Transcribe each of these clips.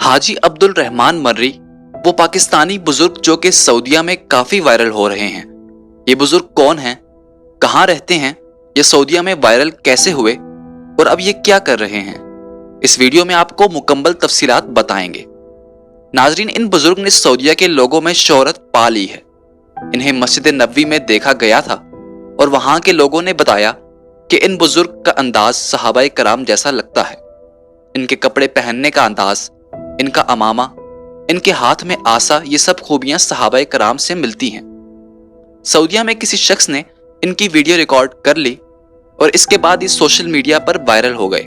Haji Abdul Rahman Murray वो पाकिस्तानी बुजुर्ग जो कि सऊदीया में काफी वायरल हो रहे हैं। ये बुजुर्ग कौन हैं, कहाँ रहते हैं, ये सऊदीया में वायरल कैसे हुए और अब ये क्या कर रहे हैं, इस वीडियो में आपको मुकम्मल तफसीलात बताएंगे। नाजरीन, इन बुजुर्ग ने सऊदीया के लोगों में शोहरत पा ली है। इन्हें मस्जिद नबवी में देखा गया था और वहां के लोगों ने बताया कि इन बुजुर्ग का अंदाज सहाबाए कराम जैसा लगता है। इनके कपड़े पहनने का अंदाज, इनका अमामा, इनके हाथ में आसा, ये सब खूबियां सहाबाए कराम से मिलती हैं। सऊदीया में किसी शख्स ने इनकी वीडियो रिकॉर्ड कर ली और इसके बाद ये सोशल मीडिया पर वायरल हो गए।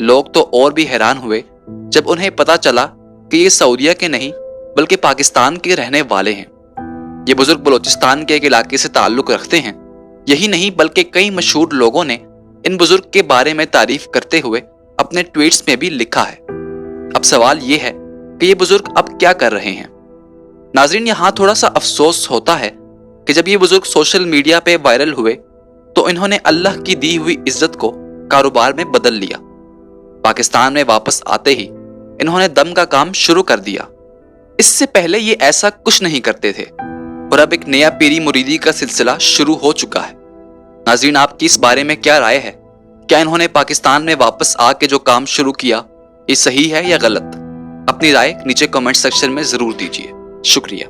लोग तो और भी हैरान हुए जब उन्हें पता चला कि ये सऊदीया के नहीं बल्कि पाकिस्तान के रहने वाले हैं। ये बुजुर्ग बलोचिस्तान के एक इलाके से ताल्लुक रखते हैं। यही नहीं बल्कि कई मशहूर लोगों ने इन बुजुर्ग के बारे में तारीफ करते हुए अपने ट्वीट्स में भी लिखा है। अब सवाल ये है कि ये बुजुर्ग अब क्या कर रहे हैं। नाजरीन, यहाँ थोड़ा सा अफसोस होता है कि जब ये बुजुर्ग सोशल मीडिया पे वायरल हुए तो इन्होंने अल्लाह की दी हुई इज्जत को कारोबार में बदल लिया। पाकिस्तान में वापस आते ही इन्होंने दम का काम शुरू कर दिया। इससे पहले ये ऐसा कुछ नहीं करते थे और अब एक नया पीरी मुरीदी का सिलसिला शुरू हो चुका है। नाजरीन, आपकी इस बारे में क्या राय है? क्या इन्होंने पाकिस्तान में वापस आके जो काम शुरू किया ये सही है या गलत? अपनी राय नीचे कमेंट सेक्शन में जरूर दीजिए। शुक्रिया।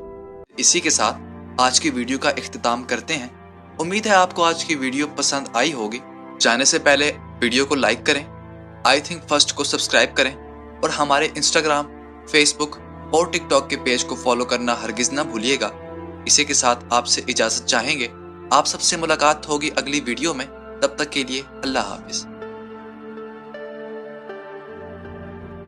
इसी के साथ आज की वीडियो का इख्तिताम करते हैं। उम्मीद है आपको आज की वीडियो पसंद आई होगी। जाने से पहले वीडियो को लाइक करें, आई थिंक फर्स्ट को सब्सक्राइब करें और हमारे इंस्टाग्राम, फेसबुक और टिकटॉक के पेज को फॉलो करना हरगिज ना भूलिएगा। इसी के साथ आपसे इजाजत चाहेंगे। आप सबसे मुलाकात होगी अगली वीडियो में। तब तक के लिए अल्लाह हाफिज।